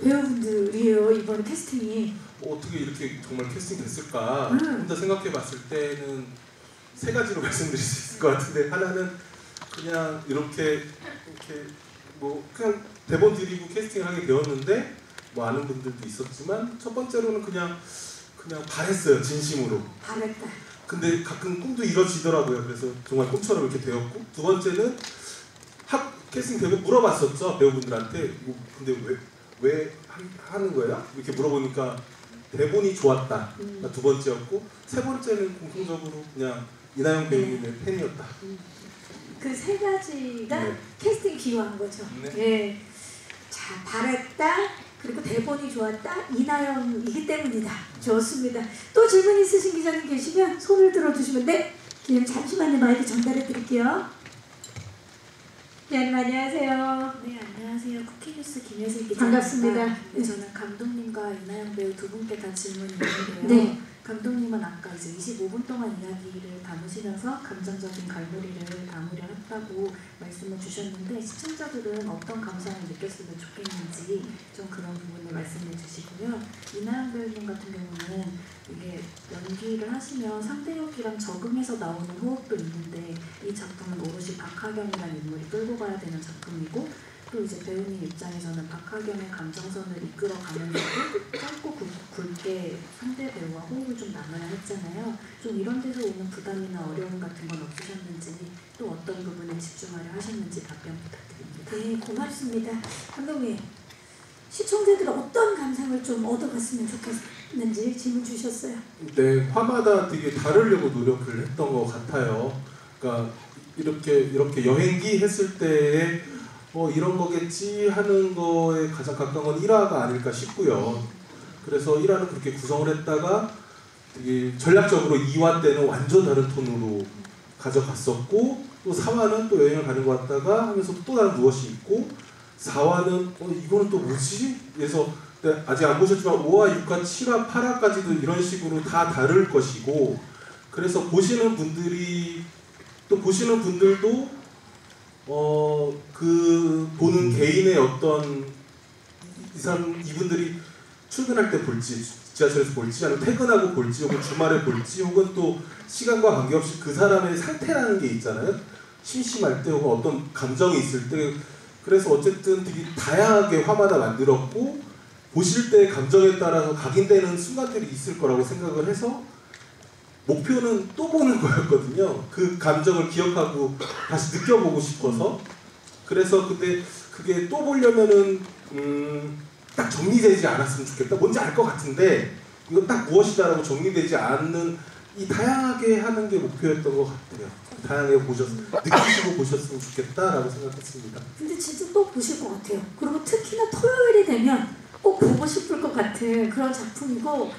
배우분들이에요, 이번 캐스팅이. 어떻게 이렇게 정말 캐스팅 됐을까 혼자 생각해 봤을 때는 세 가지로 말씀드릴 수 있을 것 같은데, 하나는 그냥 이렇게 뭐 그냥 대본 드리고 캐스팅을 하게 되었는데 뭐 아는 분들도 있었지만, 첫 번째로는 그냥 바랬어요, 진심으로. 바랬다. 근데 가끔 꿈도 이뤄지더라고요. 그래서 정말 꿈처럼 이렇게 되었고, 두 번째는 캐스팅 대본 물어봤었죠, 배우분들한테. 근데 왜 하는 거예요? 이렇게 물어보니까 대본이 좋았다. 두 번째였고, 세 번째는 공통적으로 그냥 이나영 배우님의 팬이었다. 그 세 가지가 캐스팅 기여한 거죠. 네. 자, 바랬다. 그리고 대본이 좋았다. 이나영이기 때문이다. 좋습니다. 또 질문 있으신 기자님 계시면 손을 들어주시면. 네. 기자님 잠시만요. 마이크 전달해 드릴게요. 기자님 안녕하세요. 네, 안녕하세요. 쿠키뉴스 김혜슬 기자입니다. 반갑습니다. 네, 저는 감독님과 이나영 배우 두 분께 다 질문이 있는데요. 네. 감독님은 아까 이제 25분 동안 이야기를 담으시면서 감정적인 갈무리를 담으려 했다고 말씀을 주셨는데, 시청자들은 어떤 감상을 느꼈으면 좋겠는지 좀 그런 부분을 말씀해 주시고요. 이나영 배우님 같은 경우는 이게 연기를 하시면 상대 역이랑 적응해서 나오는 호흡도 있는데, 이 작품은 오롯이 박하경이라는 인물이 끌고 가야 되는 작품이고, 또 이제 배우님 입장에서는 박하경의 감정선을 이끌어가면서도 짧고 굵게 상대 배우와 호흡을 좀 나눠야 했잖아요. 좀 이런 데서 오는 부담이나 어려움 같은 건 없으셨는지, 또 어떤 부분에 집중하려 하셨는지 답변 부탁드립니다. 네, 고맙습니다. 감독님, 시청자들 어떤 감상을 좀 얻어갔으면 좋겠는지 질문 주셨어요. 네, 화마다 되게 다르려고 노력을 했던 것 같아요. 그러니까 이렇게 여행기 했을 때에 이런 거겠지 하는 거에 가장 가까운 건 1화가 아닐까 싶고요. 그래서 1화는 그렇게 구성을 했다가 되게 전략적으로 2화 때는 완전 다른 톤으로 가져갔었고, 또 4화는 또 여행을 가는 것 같다가 하면서 또 다른 무엇이 있고, 4화는 이거는 또 뭐지? 그래서 아직 안 보셨지만 5화, 6화, 7화, 8화까지도 이런 식으로 다 다를 것이고, 그래서 보시는 분들도 그 보는 개인의 어떤 이분들이 출근할 때 볼지, 지하철에서 볼지, 아니면 퇴근하고 볼지, 혹은 주말에 볼지, 혹은 또 시간과 관계없이 그 사람의 상태라는 게 있잖아요. 심심할 때 혹은 어떤 감정이 있을 때. 그래서 어쨌든 되게 다양하게 화마다 만들었고 보실 때 감정에 따라서 각인되는 순간들이 있을 거라고 생각을 해서 목표는 또 보는 거였거든요. 그 감정을 기억하고 다시 느껴보고 싶어서. 그래서 근데 그게 또 보려면은 딱 정리되지 않았으면 좋겠다. 뭔지 알 것 같은데 이건 딱 무엇이다라고 정리되지 않는 이 다양하게 하는 게 목표였던 것 같아요. 다양하게 느끼시고 보셨으면 좋겠다라고 생각했습니다. 근데 진짜 또 보실 것 같아요. 그리고 특히나 토요일이 되면 꼭 보고 싶을 것 같은 그런 작품이고,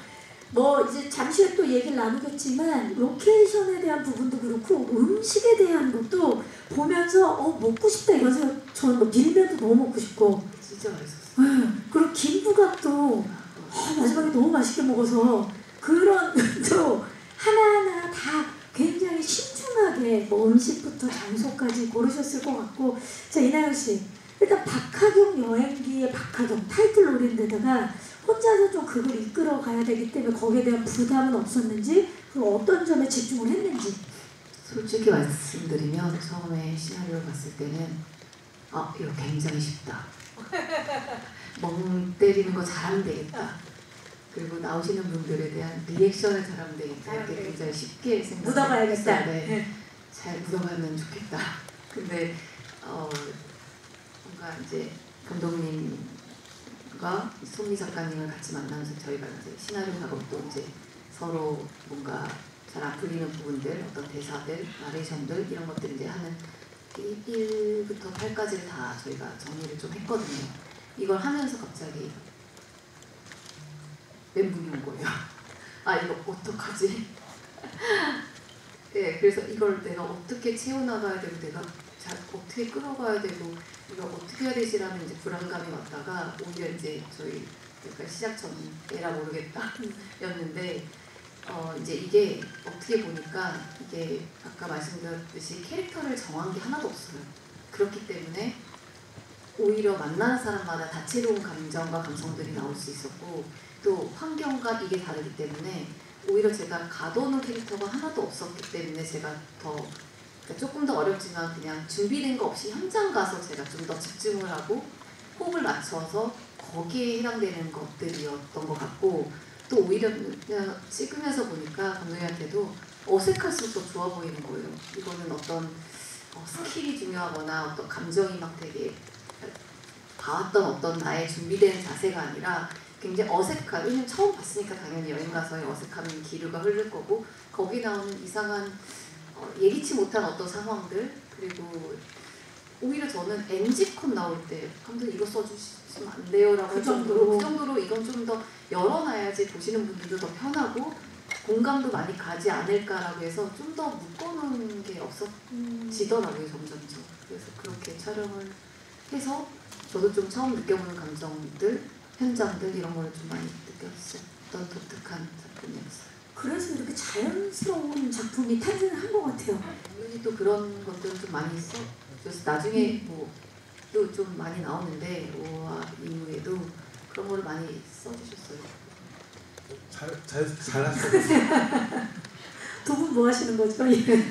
뭐 이제 잠시 후에 또 얘기를 나누겠지만 로케이션에 대한 부분도 그렇고 음식에 대한 것도 보면서 먹고 싶다 이런 생각. 저는 뭐 밀면도 너무 먹고 싶고 진짜 맛있었어요. 그리고 김부각도 마지막에 너무 맛있게 먹어서 그런 또 하나하나 다 굉장히 신중하게 뭐 음식부터 장소까지 고르셨을 것 같고. 자, 이나영 씨, 일단 박하경 여행기의 박하경 타이틀롤인데다가 혼자서 좀 그걸 이끌어 가야 되기 때문에 거기에 대한 부담은 없었는지, 그리고 어떤 점에 집중을 했는지. 솔직히 말씀드리면 처음에 시나리오를 봤을 때는 이거 굉장히 쉽다. 멍 때리는 거 잘하면 되겠다. 그리고 나오시는 분들에 대한 리액션을 잘하면 되겠다. 이렇게 굉장히 쉽게 묻어가야겠다. 네. 잘 묻어가면 좋겠다. 근데 뭔가 이제 감독님과 손미 작가님을 같이 만나면서 저희가 이제 시나리오 작업도 이제 서로 뭔가 잘 안 풀리는 부분들, 어떤 대사들, 나레이션들 이런 것들 이제 하는 1부터 8까지를 다 저희가 정리를 좀 했거든요. 이걸 하면서 갑자기 멘붕이 온 거예요. 이거 어떡하지? 네, 그래서 이걸 내가 어떻게 채워나가야 되고 내가 잘 어떻게 끌어가야 되고 이걸 어떻게 해야 되지라는 이제 불안감이 왔다가 오히려 이제 저희 약간 시작 전에라 모르겠다 였는데 이제 이게 어떻게 보니까 이게 아까 말씀드렸듯이 캐릭터를 정한 게 하나도 없어요. 그렇기 때문에 오히려 만나는 사람마다 다채로운 감정과 감성들이 나올 수 있었고, 또 환경과 이게 다르기 때문에 오히려 제가 가둬놓은 캐릭터가 하나도 없었기 때문에 제가 그러니까 조금 더 어렵지만 그냥 준비된 거 없이 현장 가서 제가 좀 더 집중을 하고 호흡을 맞춰서 거기에 해당되는 것들이었던 것 같고, 또 오히려 그냥 찍으면서 보니까 감독님한테도 어색할수록 더 좋아 보이는 거예요. 이거는 어떤 스킬이 중요하거나 어떤 감정이 막 되게 봐왔던 어떤 나의 준비된 자세가 아니라 굉장히 어색한, 왜냐면 처음 봤으니까 당연히 여행 가서의 어색함이 기류가 흐를 거고, 거기 나오는 이상한 예기치 못한 어떤 상황들, 그리고 오히려 저는 NG 컷 나올 때 감독님 이거 써주시면 안 돼요 라고 그 정도로 이건 좀 더 열어놔야지 보시는 분들도 더 편하고 공감도 많이 가지 않을까라고 해서 좀 더 묶어놓은 게 없어지더라고요, 점점점. 그래서 그렇게 촬영을 해서 저도 좀 처음 느껴보는 감정들, 현장들 이런 걸 좀 많이 느꼈었던 독특한 작품이었어요. 그래서 이렇게 자연스러운 작품이 탄생을 한 것 같아요. 당연히 또 그런 것들은 좀 많이 그래서 나중에 뭐 또 좀 많이 나오는데 5화 이후에도 그런 거를 많이 써주셨어요. 잘 하셨어요. 두 분 뭐 하시는 거죠?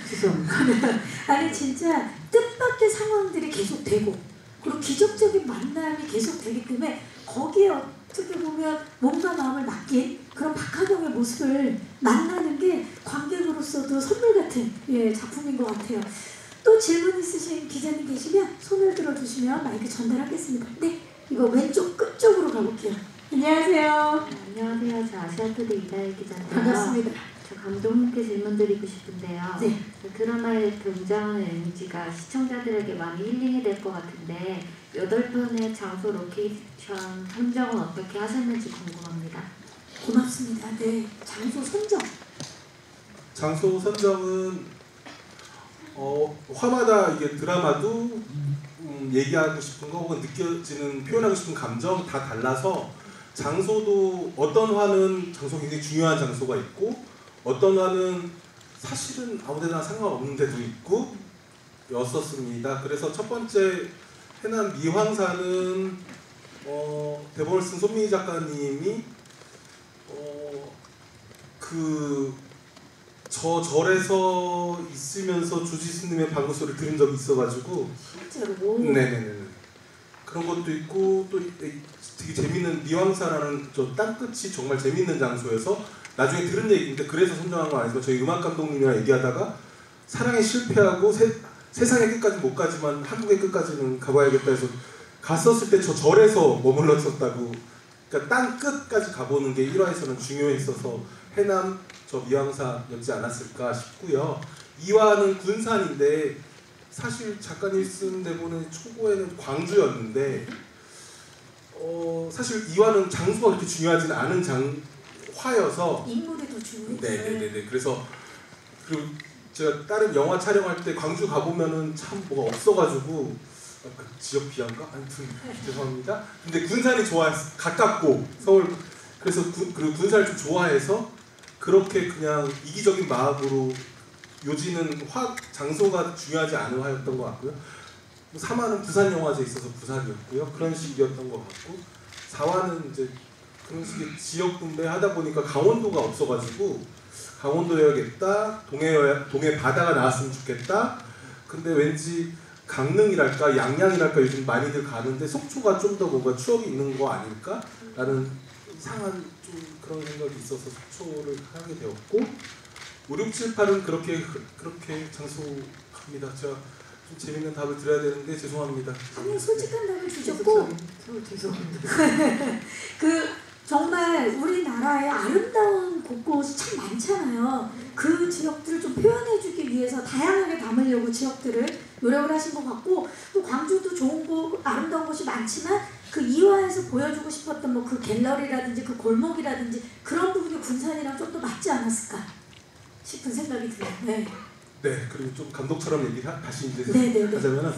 죄송합니다. 아니 진짜 뜻밖의 상황들이 계속 되고, 그리고 기적적인 만남이 계속 되기 때문에 거기에 어떻게 보면 몸과 마음을 맡긴 그런 박하경의 모습을 만나는 게 관객으로서도 선물 같은 작품인 것 같아요. 또 질문 있으신 기자님 계시면 손을 들어주시면 마이크 전달하겠습니다. 네, 이거 왼쪽 끝쪽으로 가볼게요. 안녕하세요. 안녕하세요. 저 아시아투데이 이다혜 기자인데요. 반갑습니다. 저 감독님께 질문 드리고 싶은데요. 네. 드라마에 등장하는 이미지가 시청자들에게 많이 힐링이 될 것 같은데 8편의 장소 로케이션 선정은 어떻게 하셨는지 궁금합니다. 고맙습니다. 네, 장소 선정. 장소 선정은 화마다 이게 드라마도 얘기하고 싶은 거 혹은 느껴지는 표현하고 싶은 감정 다 달라서, 장소도 어떤 화는 장소 굉장히 중요한 장소가 있고 어떤 화는 사실은 아무데나 상관없는 데도 있고 였었습니다. 그래서 첫 번째 해남 미황사는 대본을 쓴 손민희 작가님이 저 절에서 있으면서 주지스님의 방구 소리 들은 적이 있어가지고 실제로. 네네네 그런 것도 있고 또 되게 재밌는 미왕사라는 저 땅끝이 정말 재밌는 장소에서 나중에 들은 얘기인데 그래서 선정한 건 아니고 저희 음악 감독님이랑 얘기하다가 사랑에 실패하고 세상의 끝까지 못 가지만 한국의 끝까지는 가봐야겠다 해서 갔었을 때 저 절에서 머물렀었다고. 그러니까 땅 끝까지 가보는 게 1화에서는 중요했어서 해남 저 미왕사였지 않았을까 싶고요. 2화는 군산인데 사실 작가님 쓴 대본의 초고에는 광주였는데 사실 2화는 장소가 그렇게 중요하지는 않은 화여서 인물이 더 중요해요. 네네네. 그래서 그리고 제가 다른 영화 촬영할 때 광주 가보면은 참 뭐가 없어가지고 지역 비하인가? 아무튼 죄송합니다. 근데 군산이 좋아해서 가깝고 서울 그래서 그리고 군산을 좀 좋아해서 그렇게 그냥 이기적인 마음으로 요지는 장소가 중요하지 않은 화였던 것 같고요. 3화는 부산영화제에 있어서 부산이었고요. 그런 식이었던 것 같고 4화는 이제 그런 식의 지역 분배하다 보니까 강원도가 없어가지고 강원도여야겠다. 동해 바다가 나왔으면 좋겠다. 근데 왠지 강릉이랄까 양양이랄까 요즘 많이들 가는데 속초가 좀 더 뭔가 추억이 있는 거 아닐까? 라는 이상한 좀 그런 생각이 있어서 속초를 하게 되었고 5, 6, 7, 8은 그렇게 장소합니다. 제가 좀 재밌는 답을 드려야 되는데 죄송합니다. 아니 솔직한 답을 주셨고 죄송합니다. 정말 우리나라에 아름다운 곳곳이 참 많잖아요. 그 지역들을 좀 표현해주기 위해서 다양하게 담으려고 지역들을 노력을 하신 것 같고 또 광주도 좋은 곳, 아름다운 곳이 많지만 그 2화에서 보여주고 싶었던 뭐 그 갤러리라든지 그 골목이라든지 그런 부분이 군산이랑 좀 더 맞지 않았을까 싶은 생각이 들어요. 네. 네, 그리고 좀 감독처럼 다시 이제 네네네. 하자면은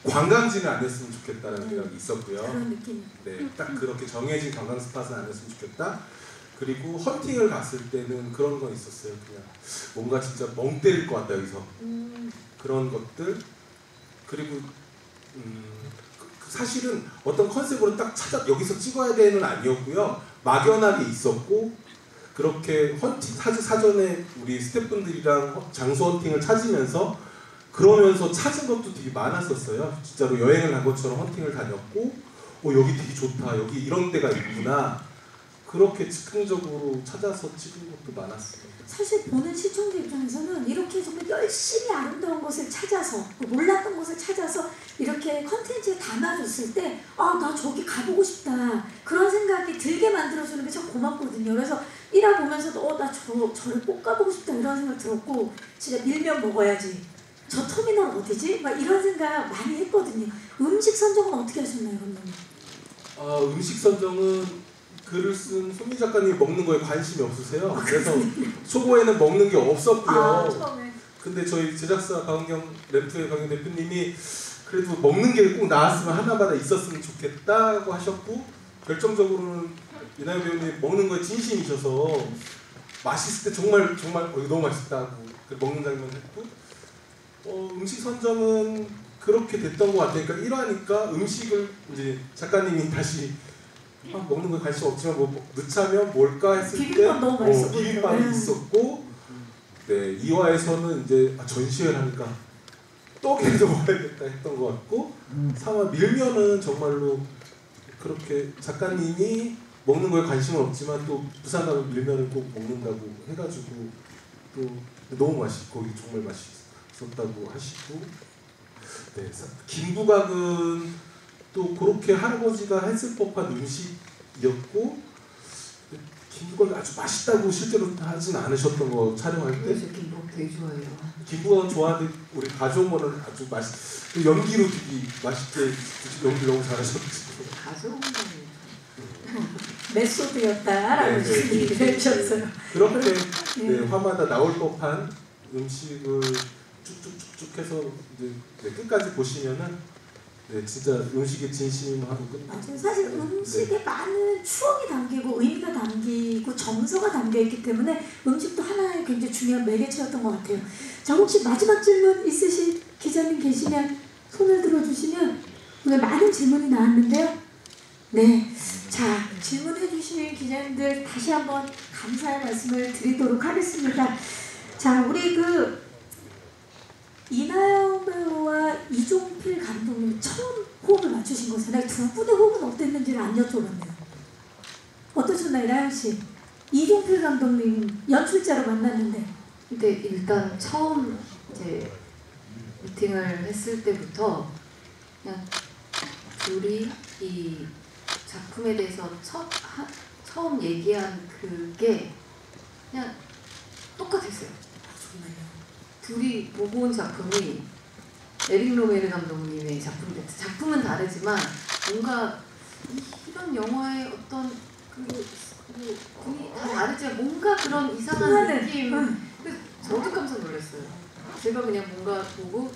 관광지는 아니었으면 좋겠다는 생각이 있었고요. 그런 느낌. 네, 딱 그렇게 정해진 관광 스팟은 아니었으면 좋겠다. 그리고 헌팅을 갔을 때는 그런 건 있었어요. 그냥 뭔가 진짜 멍 때릴 것 같다 여기서. 그런 것들. 그리고 사실은 어떤 컨셉으로 딱 여기서 찍어야 되는 아니었고요. 막연하게 있었고 그렇게 헌팅 사전에 우리 스태프분들이랑 장소 헌팅을 찾으면서 그러면서 찾은 것도 되게 많았었어요. 진짜로 여행을 간 것처럼 헌팅을 다녔고 여기 되게 좋다. 여기 이런 데가 있구나. 그렇게 즉흥적으로 찾아서 찍은 것도 많았어요. 사실 보는 시청자 입장에서는 이렇게 정말 열심히 아름다운 곳을 찾아서 몰랐던 곳을 찾아서 이렇게 컨텐츠에 담아줬을 때 나 저기 가보고 싶다 그런 생각이 들게 만들어주는 게 참 고맙거든요. 그래서 1화 보면서도 나 저를 꼭 가보고 싶다 이런 생각 들었고 진짜 밀면 먹어야지 저 터미널 어디지? 막 이런 생각 많이 했거든요. 음식 선정은 어떻게 하셨나요, 감독님? 음식 선정은 글을 쓴 손미 작가님이 먹는 거에 관심이 없으세요. 그래서 초고에는 먹는 게 없었고요. 처음에. 근데 저희 제작사 램프의 강영 대표님이 그래도 먹는 게 꼭 나왔으면 하나마다 있었으면 좋겠다고 하셨고 결정적으로는 이나영 배우님 먹는 거에 진심이셔서 맛있을 때 정말 이거 너무 맛있다고 먹는 장면 했고 음식 선정은 그렇게 됐던 것 같아요. 그러니까 1화니까 음식을 이제 작가님이 다시 먹는 거에 관심 없지만 뭐 넣자면 뭘까 했을 때 비빔밥 너무 맛있어 비빔밥이 있었고 네 2화에서는 이제 전시회를 하니까 떡이라도 먹어야겠다 했던 것 같고 3화 밀면은 정말로 그렇게 작가님이 먹는 거에 관심은 없지만 또 부산 가면 밀면을 꼭 먹는다고 해가지고 또 너무 맛있고 거기 정말 맛있었다고 하시고 네 김부각은 또 그렇게 할아버지가 했을 법한 음식이었고 김부각이 아주 맛있다고 실제로 하진 않으셨던 거 촬영할 때. 그래서 김부각 되게 좋아해요. 김부각은 좋아하는데 우리 가져오면은 아주 연기로 되게 맛있게 연기 너무 잘하셨고. 가져온 거는 메소드였다라고 얘기를 해주셨어요. 그렇게 네, 화마다 나올 법한 음식을 쭉쭉쭉쭉 해서 이제 끝까지 보시면은 네, 진짜 음식에 진심하고 맞아요. 사실 음식에 많은 추억이 담기고 의미가 담기고 정서가 담겨있기 때문에 음식도 하나의 굉장히 중요한 매개체였던 것 같아요. 자, 혹시 마지막 질문 있으신 기자님 계시면 손을 들어주시면 오늘 많은 질문이 나왔는데요. 네, 자 질문해 주시는 기자님들 다시 한번 감사의 말씀을 드리도록 하겠습니다. 자, 우리 그 이나영 배우와 이종필 감독님 처음 호흡을 맞추신 거잖아요. 두 분의 호흡은 어땠는지를 안 여쭤봤네요. 어떠셨나요, 나영 씨? 이종필 감독님 연출자로 만났는데. 근데 일단 처음 이제 미팅을 했을 때부터 그냥 둘이 이 작품에 대해서 처음 얘기한 그게 그냥 똑같았어요. 정말요. 둘이 보고 온 작품이 에릭 로메르 감독님의 작품인데 작품은 다르지만 뭔가 이런 영화의 어떤 분이 다 다르지만 뭔가 그런 이상한 느낌. 그래서 저도 깜짝 놀랐어요. 제가 그냥 뭔가 보고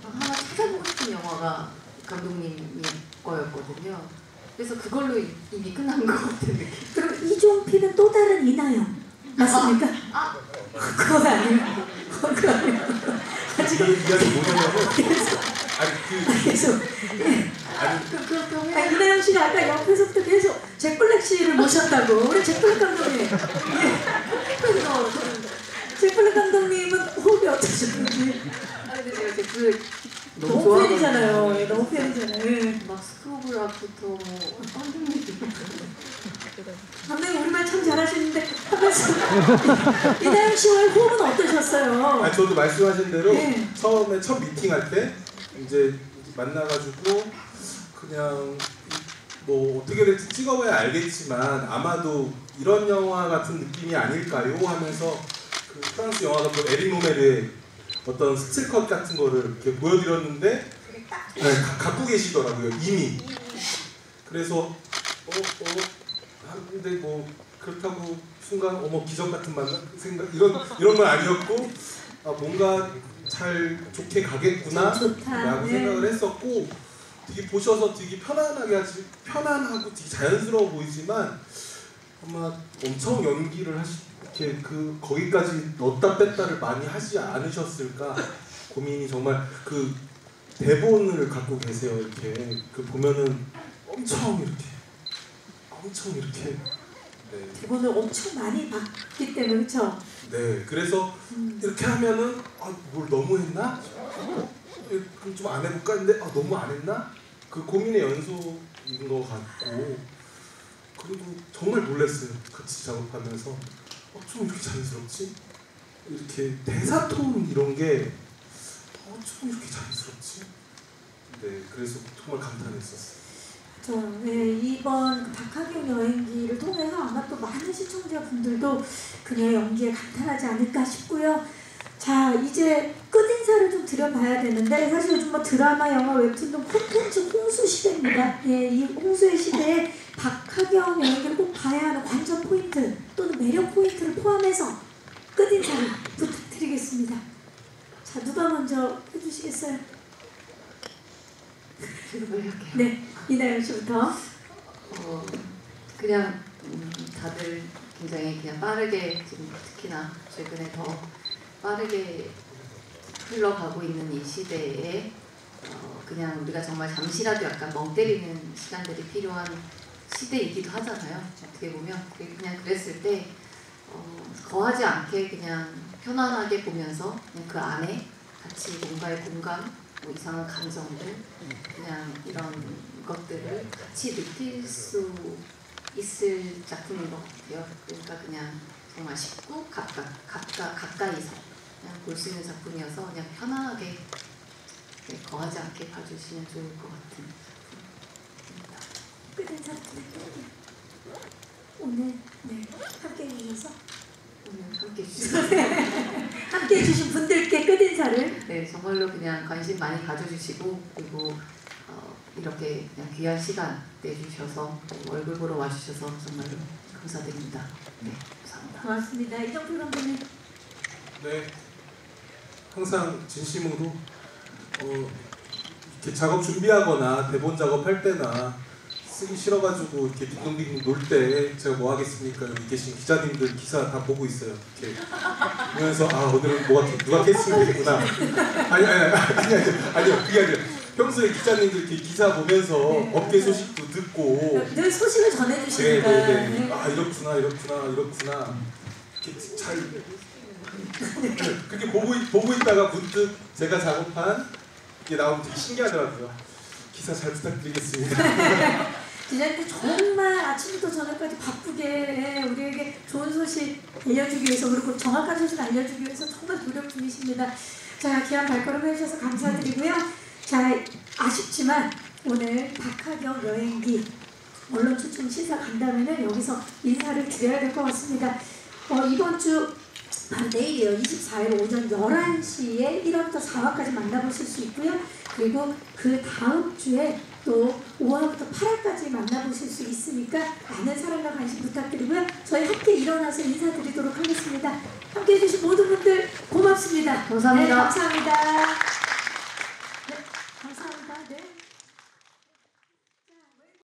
하나 찾아보고 싶은 영화가 감독님이 거였거든요. 그래서 그걸로 이미 끝난 것 같은 느낌. 그럼 이종필은 또 다른 이나영 맞습니까? 그건 아니에요. 그건 아니에요. 지금 이야기 뭐냐면 이나영 씨가 아까 옆에서부터 계속 잭 블랙 씨를 모셨다고. 우리 잭 블랙 감독님. 잭 블랙 감독님은 호흡이 어떠셨는지. 근데 제가 잭 블랙 너무 팬이잖아요. 예, 너무 팬이잖아요. 막 스크로블락부터 뭐 감독님 우리말 참 잘하시는데 하면서 이나영 씨와의 호흡은 어떠셨어요? 저도 말씀하신 대로 네. 처음에 첫 미팅할 때 이제 만나가지고 그냥 뭐 어떻게 될지 찍어봐야 알겠지만 아마도 이런 영화 같은 느낌이 아닐까요? 하면서 그 프랑스 영화 감독 에릭 로메르의 어떤 스틸컷 같은 거를 이렇게 보여드렸는데 네, 갖고 계시더라고요 이미. 그래서 근데 뭐 그렇다고 순간 어머 기적 같은 만남 생각 이런 건 아니었고 뭔가 잘 좋게 가겠구나라고 좋다. 생각을 했었고 되게 보셔서 되게 편안하고 되게 자연스러워 보이지만 아마 엄청 연기를 이렇게 거기까지 넣었다 뺐다를 많이 하지 않으셨을까 고민이 정말 그 대본을 갖고 계세요. 이렇게 보면은 엄청 이렇게 네. 대본을 엄청 많이 봤기 때문에 그렇죠? 네, 그래서 이렇게 하면은 뭘 너무 했나? 그럼 좀 안 해볼까 했는데 너무 안 했나? 그 고민의 연속인 것 같고 그리고 정말 놀랐어요. 같이 작업하면서 좀 이렇게 자연스럽지? 이렇게 대사 톤 이런 게 좀 이렇게 자연스럽지? 네, 그래서 정말 감탄했었어요. 네, 이번 박하경 여행기를 통해서 아마 또 많은 시청자분들도 그녀의 연기에 감탄하지 않을까 싶고요. 자, 이제 끝인사를 좀 드려봐야 되는데 사실 요즘 뭐 드라마, 영화, 웹툰 등 콘텐츠 홍수 시대입니다. 예, 이 홍수의 시대에 박하경 여행기를 꼭 봐야 하는 관전 포인트 또는 매력 포인트를 포함해서 끝인사를 부탁드리겠습니다. 자, 누가 먼저 해주시겠어요? 네, 이나영 씨부터. 그냥 다들 굉장히 그냥 빠르게 지금 특히나 최근에 더 빠르게 흘러가고 있는 이 시대에 그냥 우리가 정말 잠시라도 약간 멍 때리는 시간들이 필요한 시대이기도 하잖아요. 어떻게 보면 그냥 그랬을 때 거하지 않게 그냥 편안하게 보면서 그냥 그 안에 같이 뭔가의 공감, 뭐 이상한 감정들, 그냥 이런 것들을 같이 느낄 수 있을 작품인 것 같아요. 그러니까 그냥 정말 쉽고 가까이서 그냥 볼 수 있는 작품이어서 그냥 편안하게 거하지 않게 봐주시면 좋을 것 같은 작품입니다. 끝인사 부탁드릴게요. 오늘 함께 해주셔서 오늘 함께 해주셔서 함께 해주신 분들께 끝인사를. 네, 정말로 그냥 관심 많이 가져주시고 그리고 이렇게 그냥 귀한 시간 내주셔서 얼굴 보러 와주셔서 정말로 감사드립니다. 네, 감사합니다. 고맙습니다. 이정필 감독님. 네, 항상 진심으로 이렇게 작업 준비하거나 대본 작업할 때나 쓰기 싫어가지고 이렇게 딩동댕 놀 때 제가 뭐 하겠습니까? 여기 계신 기자님들 기사 다 보고 있어요. 이렇게 보면서 오늘은 누가 캐스팅되겠구나. 아니요 그게 아니라 평소에 기자님들 이렇게 기사 보면서 네. 업계 소식도 듣고 늘 소식을 전해주시니까. 네네네. 아 이렇구나 이렇구나 이렇게 잘 그렇게 보고 있다가 문득 제가 작업한 이게 나오면 되게 신기하더라고요. 기사 잘 부탁드리겠습니다. 기자님들 정말 아침부터 저녁까지 바쁘게 우리에게 좋은 소식 알려주기 위해서 그리고 정확한 소식 알려주기 위해서 정말 노력 중이십니다. 자, 귀한 발걸음 해주셔서 감사드리고요. 자, 아쉽지만 오늘 박하경 여행기 언론 초청 시사 간담회는 여기서 인사를 드려야 될 것 같습니다. 이번 주 바로 내일이에요. 24일 오전 11시에 1화부터 4화까지 만나보실 수 있고요. 그리고 그 다음 주에 또 5화부터 8화까지 만나보실 수 있으니까 많은 사랑과 관심 부탁드리고요. 저희 함께 일어나서 인사드리도록 하겠습니다. 함께해 주신 모든 분들 고맙습니다. 감사합니다. 네, 감사합니다.